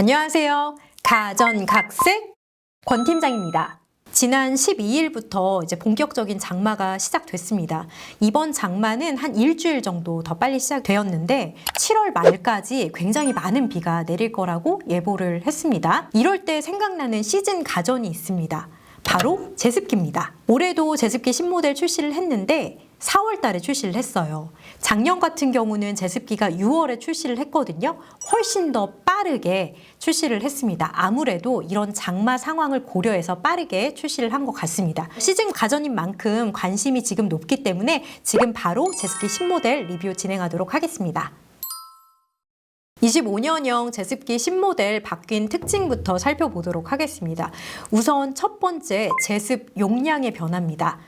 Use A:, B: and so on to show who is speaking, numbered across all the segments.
A: 안녕하세요. 가전각색 권 팀장입니다. 지난 12일부터 이제 본격적인 장마가 시작됐습니다. 이번 장마는 한 일주일 정도 더 빨리 시작되었는데 7월 말까지 굉장히 많은 비가 내릴 거라고 예보를 했습니다. 이럴 때 생각나는 시즌 가전이 있습니다. 바로 제습기입니다. 올해도 제습기 신모델 출시를 했는데 4월 달에 출시를 했어요. 작년 같은 경우는 제습기가 6월에 출시를 했거든요. 훨씬 더 빠르게 출시를 했습니다. 아무래도 이런 장마 상황을 고려해서 빠르게 출시를 한 것 같습니다. 시즌 가전인 만큼 관심이 지금 높기 때문에 지금 바로 제습기 신모델 리뷰 진행하도록 하겠습니다. 25년형 제습기 신모델 바뀐 특징부터 살펴보도록 하겠습니다. 우선 첫 번째, 제습 용량의 변화입니다.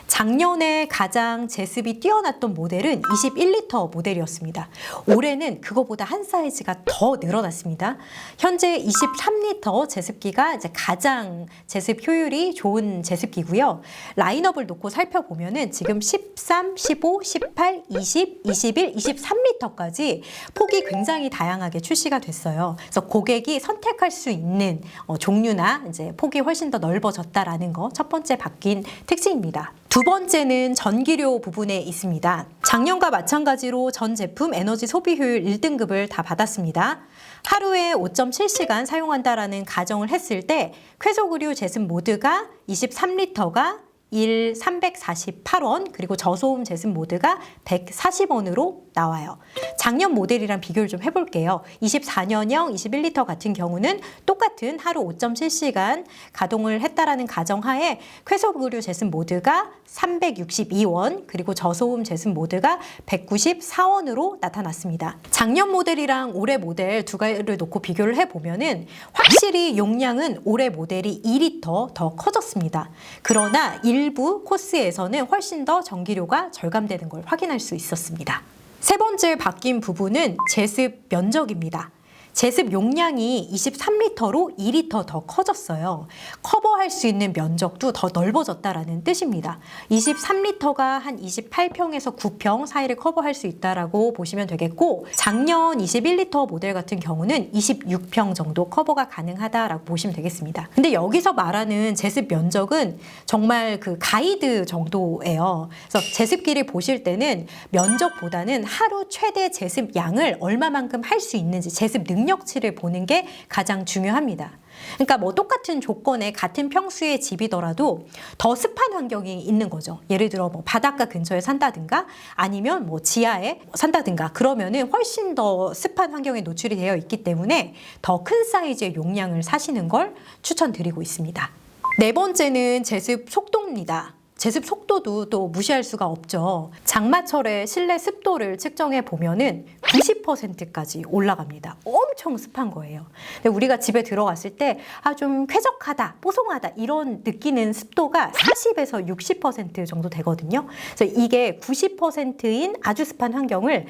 A: 작년에 가장 제습이 뛰어났던 모델은 21리터 모델이었습니다. 올해는 그거보다 한 사이즈가 더 늘어났습니다. 현재 23리터 제습기가 이제 가장 제습 효율이 좋은 제습기고요. 라인업을 놓고 살펴보면은 지금 13, 15, 18, 20, 21, 23리터까지 폭이 굉장히 다양하게 출시가 됐어요. 그래서 고객이 선택할 수 있는 종류나 이제 폭이 훨씬 더 넓어졌다라는 거 첫 번째 바뀐 특징입니다. 두 번째는 전기료 부분에 있습니다. 작년과 마찬가지로 전 제품 에너지 소비 효율 1등급을 다 받았습니다. 하루에 5.7시간 사용한다라는 가정을 했을 때 쾌속 의류 제습 모드가 23리터가 348원, 그리고 저소음 제습 모드가 140원으로 나와요. 작년 모델이랑 비교를 좀 해볼게요. 24년형 21리터 같은 경우는 똑같은 하루 5.7시간 가동을 했다라는 가정하에 쾌속 의류 제습 모드가 362원, 그리고 저소음 제습 모드가 194원으로 나타났습니다. 작년 모델이랑 올해 모델 두 가지를 놓고 비교를 해보면은 확실히 용량은 올해 모델이 2리터 더 커졌습니다. 그러나 일부 코스에서는 훨씬 더 전기료가 절감되는 걸 확인할 수 있었습니다. 세 번째 바뀐 부분은 제습 면적입니다. 제습 용량이 23리터로 2리터 더 커졌어요. 커버할 수 있는 면적도 더 넓어졌다라는 뜻입니다. 23리터가 한 28평에서 9평 사이를 커버할 수 있다라고 보시면 되겠고, 작년 21리터 모델 같은 경우는 26평 정도 커버가 가능하다라고 보시면 되겠습니다. 근데 여기서 말하는 제습 면적은 정말 그 가이드 정도예요. 그래서 제습기를 보실 때는 면적보다는 하루 최대 제습 양을 얼마만큼 할 수 있는지, 제습 능력치를 보는 게 가장 중요합니다. 그러니까 뭐 똑같은 조건에 같은 평수의 집이더라도 더 습한 환경이 있는 거죠. 예를 들어 뭐 바닷가 근처에 산다든가 아니면 뭐 지하에 산다든가 그러면은 훨씬 더 습한 환경에 노출이 되어 있기 때문에 더 큰 사이즈의 용량을 사시는 걸 추천드리고 있습니다. 네 번째는 제습 속도입니다. 제습 속도도 또 무시할 수가 없죠. 장마철에 실내 습도를 측정해 보면은 90%까지 올라갑니다. 엄청 습한 거예요. 근데 우리가 집에 들어갔을 때 좀 쾌적하다, 뽀송하다 이런 느끼는 습도가 40에서 60% 정도 되거든요. 그래서 이게 90%인 아주 습한 환경을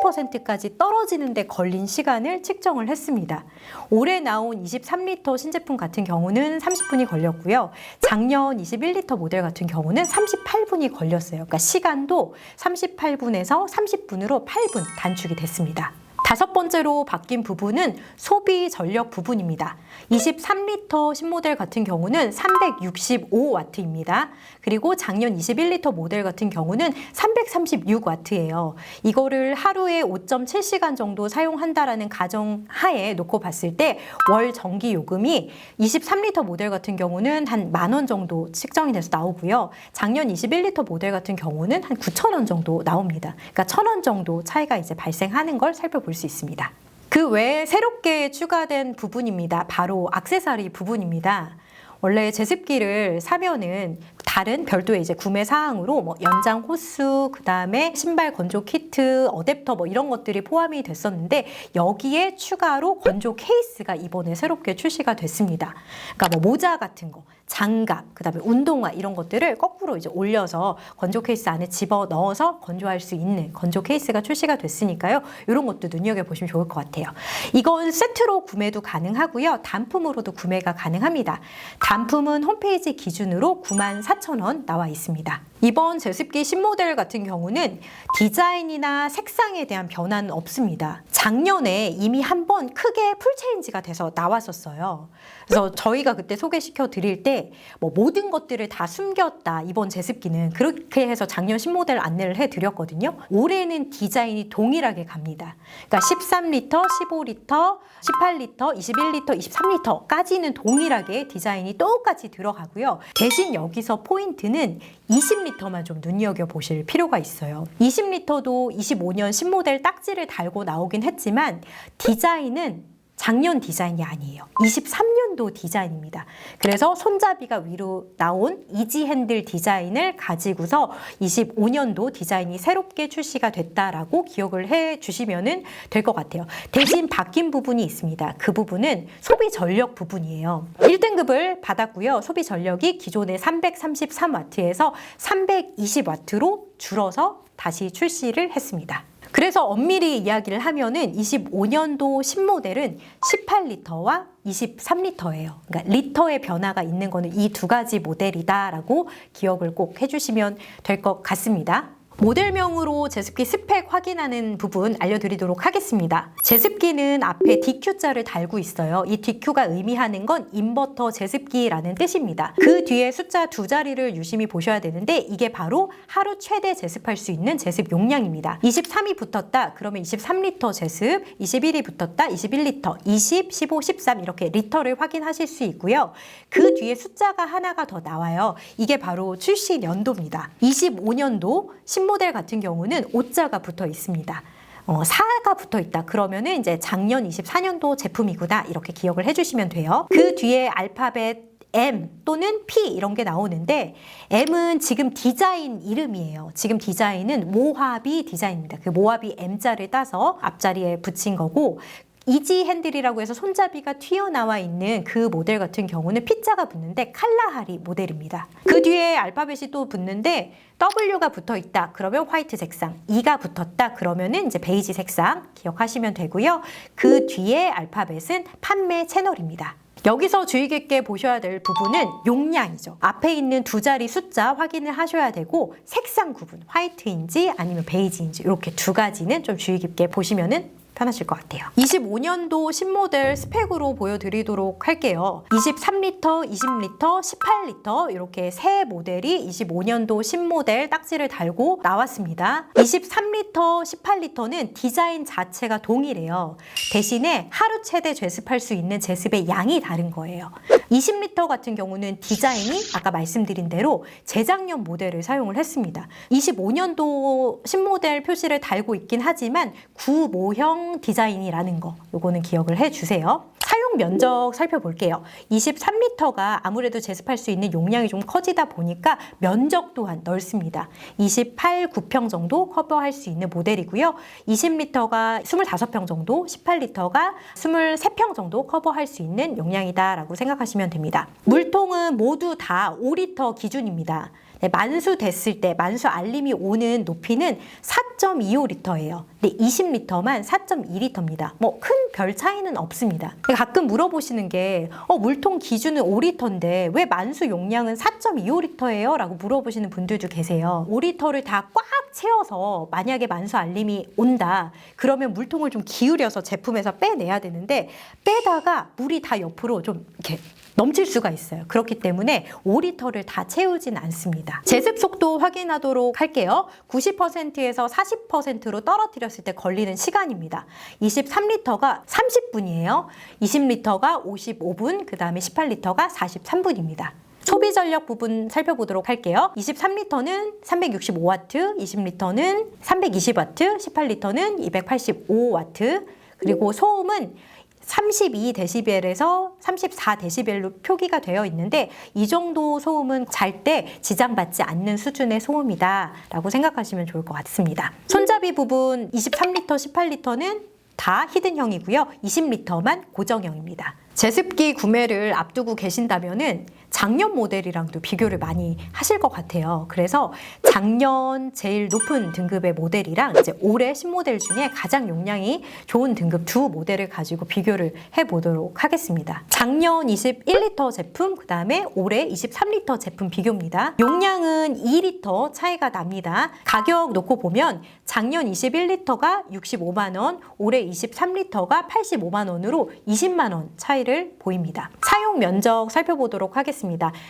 A: 40%까지 떨어지는 데 걸린 시간을 측정을 했습니다. 올해 나온 23리터 신제품 같은 경우는 30분이 걸렸고요. 작년 21리터 모델 같은 경우는 38분이 걸렸어요. 그러니까 시간도 38분에서 30분으로 8분 단축이 됐습니다. 다섯 번째로 바뀐 부분은 소비 전력 부분입니다. 23리터 신모델 같은 경우는 365W입니다. 그리고 작년 21리터 모델 같은 경우는 336W예요. 이거를 하루에 5.7시간 정도 사용한다라는 가정하에 놓고 봤을 때 월 전기 요금이 23리터 모델 같은 경우는 한 10,000원 정도 측정이 돼서 나오고요. 작년 21리터 모델 같은 경우는 한 9,000원 정도 나옵니다. 그러니까 1,000원 정도 차이가 이제 발생하는 걸 살펴볼 수 있습니다. 그 외에 새롭게 추가된 부분입니다. 바로 액세서리 부분입니다. 원래 제습기를 사면은 다른 별도의 이제 구매 사항으로 뭐 연장 호스, 그 다음에 신발 건조 키트, 어댑터 뭐 이런 것들이 포함이 됐었는데 여기에 추가로 건조 케이스가 이번에 새롭게 출시가 됐습니다. 그러니까 뭐 모자 같은 거, 장갑, 그 다음에 운동화 이런 것들을 거꾸로 이제 올려서 건조 케이스 안에 집어 넣어서 건조할 수 있는 건조 케이스가 출시가 됐으니까요. 이런 것도 눈여겨보시면 좋을 것 같아요. 이건 세트로 구매도 가능하고요. 단품으로도 구매가 가능합니다. 단품은 홈페이지 기준으로 94,000원 나와 있습니다. 이번 제습기 신모델 같은 경우는 디자인이나 색상에 대한 변화는 없습니다. 작년에 이미 한번 크게 풀체인지가 돼서 나왔었어요. 그래서 저희가 그때 소개시켜 드릴 때 뭐 모든 것들을 다 숨겼다, 이번 제습기는. 그렇게 해서 작년 신모델 안내를 해드렸거든요. 올해는 디자인이 동일하게 갑니다. 그러니까 13리터, 15리터, 18리터, 21리터, 23리터까지는 동일하게 디자인이 똑같이 들어가고요. 대신 여기서 포인트는 20리터만 좀 눈여겨보실 필요가 있어요. 20리터도 25년 신모델 딱지를 달고 나오긴 했지만 디자인은 작년 디자인이 아니에요. 23년도 디자인입니다. 그래서 손잡이가 위로 나온 이지 핸들 디자인을 가지고서 25년도 디자인이 새롭게 출시가 됐다라고 기억을 해 주시면 될 것 같아요. 대신 바뀐 부분이 있습니다. 그 부분은 소비 전력 부분이에요. 1등급을 받았고요. 소비 전력이 기존의 333W에서 320W로 줄어서 다시 출시를 했습니다. 그래서 엄밀히 이야기를 하면은 25년도 신모델은 18리터와 23리터예요. 그러니까 리터의 변화가 있는 거는 이 두 가지 모델이다라고 기억을 꼭 해주시면 될 것 같습니다. 모델명으로 제습기 스펙 확인하는 부분 알려드리도록 하겠습니다. 제습기는 앞에 DQ자를 달고 있어요. 이 DQ가 의미하는 건 인버터 제습기라는 뜻입니다. 그 뒤에 숫자 두 자리를 유심히 보셔야 되는데 이게 바로 하루 최대 제습할 수 있는 제습 용량입니다. 23이 붙었다 그러면 23리터 제습, 21이 붙었다 21리터, 20, 15, 13 이렇게 리터를 확인하실 수 있고요. 그 뒤에 숫자가 하나가 더 나와요. 이게 바로 출시 연도입니다. 25년도 신모델 같은 경우는 5자가 붙어 있습니다. 4가 붙어 있다 그러면은 이제 작년 24년도 제품이구나 이렇게 기억을 해주시면 돼요. 그 뒤에 알파벳 M 또는 P 이런 게 나오는데 M은 지금 디자인 이름이에요. 지금 디자인은 모하비 디자인입니다. 그 모하비 M자를 따서 앞자리에 붙인 거고 이지 핸들이라고 해서 손잡이가 튀어나와 있는 그 모델 같은 경우는 P자가 붙는데 칼라하리 모델입니다. 그 뒤에 알파벳이 또 붙는데 W가 붙어 있다 그러면 화이트 색상, E가 붙었다 그러면은 이제 베이지 색상 기억하시면 되고요. 그 뒤에 알파벳은 판매 채널입니다. 여기서 주의 깊게 보셔야 될 부분은 용량이죠. 앞에 있는 두 자리 숫자 확인을 하셔야 되고 색상 구분, 화이트인지 아니면 베이지인지 이렇게 두 가지는 좀 주의 깊게 보시면은 편하실 것 같아요. 25년도 신모델 스펙으로 보여드리도록 할게요. 23리터, 20리터, 18리터 이렇게 세 모델이 25년도 신모델 딱지를 달고 나왔습니다. 23리터, 18리터는 디자인 자체가 동일해요. 대신에 하루 최대 제습할 수 있는 제습의 양이 다른 거예요. 20리터 같은 경우는 디자인이 아까 말씀드린 대로 재작년 모델을 사용을 했습니다. 25년도 신모델 표시를 달고 있긴 하지만 구모형 디자인이라는 거 요거는 기억을 해주세요. 사용 면적 살펴볼게요. 23리터가 아무래도 제습할 수 있는 용량이 좀 커지다 보니까 면적 또한 넓습니다. 28, 9평 정도 커버할 수 있는 모델이고요. 20리터가 25평 정도, 18리터가 23평 정도 커버할 수 있는 용량이다라고 생각하시면 됩니다. 물통은 모두 다 5리터 기준입니다. 네, 만수 됐을 때 만수 알림이 오는 높이는 4.25리터예요. 근데 20리터만 4.2리터입니다. 뭐 큰 별 차이는 없습니다. 가끔 물어보시는 게 물통 기준은 5리터인데 왜 만수 용량은 4.25리터예요? 라고 물어보시는 분들도 계세요. 5리터를 다 꽉 채워서 만약에 만수 알림이 온다 그러면 물통을 좀 기울여서 제품에서 빼내야 되는데 빼다가 물이 다 옆으로 좀 이렇게 넘칠 수가 있어요. 그렇기 때문에 5리터를 다 채우진 않습니다. 제습 속도 확인하도록 할게요. 90%에서 40%로 떨어뜨렸을 때 걸리는 시간입니다. 23리터가 30분이에요. 20리터가 55분, 그 다음에 18리터가 43분입니다. 소비 전력 부분 살펴보도록 할게요. 23리터는 365W, 20리터는 320W, 18리터는 285W, 그리고 소음은 32dB에서 34dB로 표기가 되어 있는데 이 정도 소음은 잘 때 지장받지 않는 수준의 소음이다 라고 생각하시면 좋을 것 같습니다. 손잡이 부분 23리터, 18리터는 다 히든형이고요. 20리터만 고정형입니다. 제습기 구매를 앞두고 계신다면은 작년 모델이랑도 비교를 많이 하실 것 같아요. 그래서 작년 제일 높은 등급의 모델이랑 이제 올해 신모델 중에 가장 용량이 좋은 등급 두 모델을 가지고 비교를 해보도록 하겠습니다. 작년 21리터 제품, 그 다음에 올해 23리터 제품 비교입니다. 용량은 2리터 차이가 납니다. 가격 놓고 보면 작년 21리터가 65만 원, 올해 23리터가 85만 원으로 20만 원 차이를 보입니다. 사용 면적 살펴보도록 하겠습니다.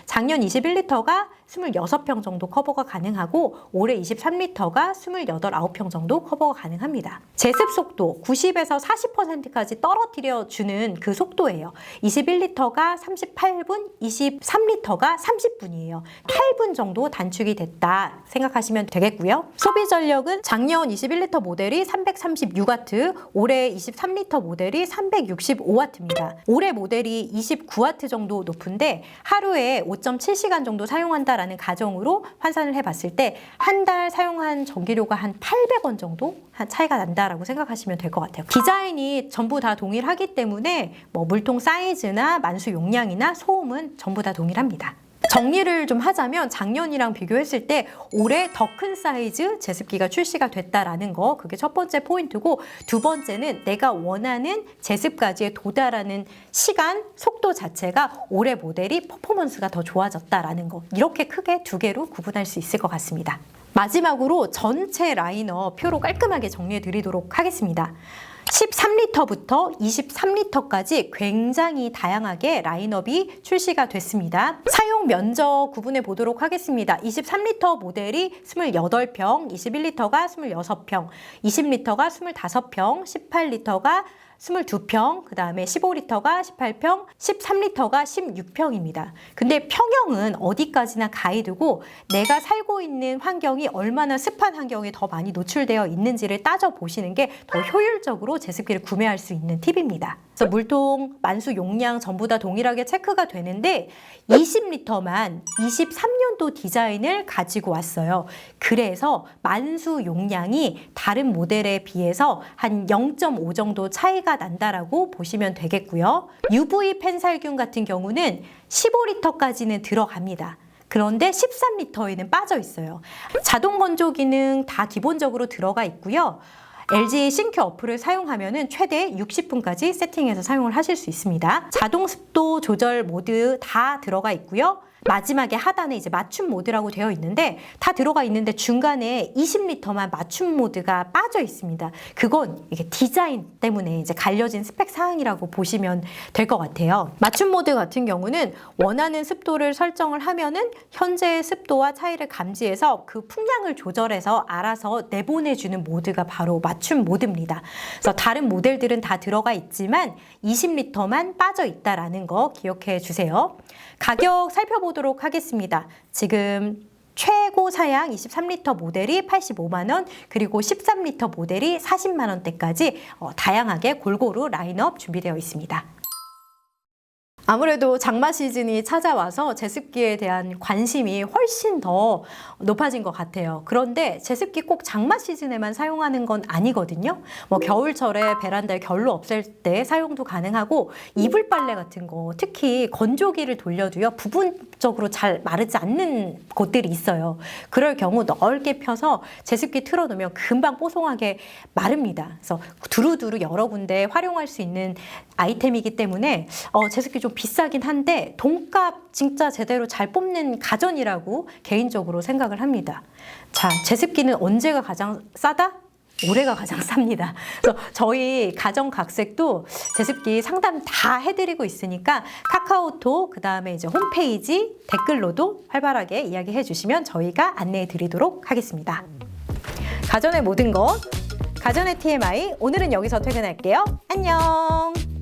A: 작년 21리터가 26평 정도 커버가 가능하고 올해 23리터가 28, 9평 정도 커버가 가능합니다. 제습 속도 90에서 40%까지 떨어뜨려 주는 그 속도예요. 21리터가 38분, 23리터가 30분이에요. 8분 정도 단축이 됐다 생각하시면 되겠고요. 소비 전력은 작년 21리터 모델이 336W, 올해 23리터 모델이 365W입니다. 올해 모델이 29W 정도 높은데 하루에 5.7시간 정도 사용한다라는 가정으로 환산을 해봤을 때 한 달 사용한 전기료가 한 800원 정도 차이가 난다라고 생각하시면 될 것 같아요. 디자인이 전부 다 동일하기 때문에 뭐 물통 사이즈나 만수 용량이나 소음은 전부 다 동일합니다. 정리를 좀 하자면 작년이랑 비교했을 때 올해 더 큰 사이즈 제습기가 출시가 됐다라는 거, 그게 첫 번째 포인트고, 두 번째는 내가 원하는 제습까지에 도달하는 시간, 속도 자체가 올해 모델이 퍼포먼스가 더 좋아졌다라는 거, 이렇게 크게 두 개로 구분할 수 있을 것 같습니다. 마지막으로 전체 라인업 표로 깔끔하게 정리해 드리도록 하겠습니다. 13리터부터 23리터까지 굉장히 다양하게 라인업이 출시가 됐습니다. 사용 면적 구분해 보도록 하겠습니다. 23리터 모델이 28평, 21리터가 26평, 20리터가 25평, 18리터가 22평, 그 다음에 15리터가 18평, 13리터가 16평입니다. 근데 평형은 어디까지나 가이드고 내가 살고 있는 환경이 얼마나 습한 환경에 더 많이 노출되어 있는지를 따져보시는 게 더 효율적으로 제습기를 구매할 수 있는 팁입니다. 그래서 물통, 만수 용량 전부 다 동일하게 체크가 되는데 20리터만 23년도 디자인을 가지고 왔어요. 그래서 만수 용량이 다른 모델에 비해서 한 0.5 정도 차이가 난다라고 보시면 되겠고요. UV 펜살균 같은 경우는 15리터까지는 들어갑니다. 그런데 13리터에는 빠져 있어요. 자동 건조 기능 다 기본적으로 들어가 있고요. LG 싱크 어플을 사용하면 최대 60분까지 세팅해서 사용을 하실 수 있습니다. 자동 습도 조절 모드 다 들어가 있고요. 마지막에 하단에 이제 맞춤 모드라고 되어 있는데 다 들어가 있는데 중간에 20리터만 맞춤 모드가 빠져 있습니다. 그건 이게 디자인 때문에 이제 갈려진 스펙 사항이라고 보시면 될 것 같아요. 맞춤 모드 같은 경우는 원하는 습도를 설정을 하면은 현재의 습도와 차이를 감지해서 그 풍량을 조절해서 알아서 내보내주는 모드가 바로 맞춤 모드입니다. 그래서 다른 모델들은 다 들어가 있지만 20리터만 빠져 있다라는 거 기억해 주세요. 가격 살펴보도록 하겠습니다. 지금 최고 사양 23리터 모델이 85만 원, 그리고 13리터 모델이 40만 원대까지 다양하게 골고루 라인업 준비되어 있습니다. 아무래도 장마 시즌이 찾아와서 제습기에 대한 관심이 훨씬 더 높아진 것 같아요. 그런데 제습기 꼭 장마 시즌에만 사용하는 건 아니거든요. 뭐 겨울철에 베란다에 결로 없앨 때 사용도 가능하고, 이불 빨래 같은 거 특히 건조기를 돌려도요 부분적으로 잘 마르지 않는 곳들이 있어요. 그럴 경우 넓게 펴서 제습기 틀어놓으면 금방 뽀송하게 마릅니다. 그래서 두루두루 여러 군데 활용할 수 있는 아이템이기 때문에 제습기 좀 비싸긴 한데 돈값 진짜 제대로 잘 뽑는 가전이라고 개인적으로 생각을 합니다. 자, 제습기는 언제가 가장 싸다? 올해가 가장 쌉니다. 그래서 저희 가정각색도 제습기 상담 다 해드리고 있으니까 카카오톡, 그 다음에 이제 홈페이지 댓글로도 활발하게 이야기해 주시면 저희가 안내해 드리도록 하겠습니다. 가전의 모든 것, 가전의 TMI, 오늘은 여기서 퇴근할게요. 안녕!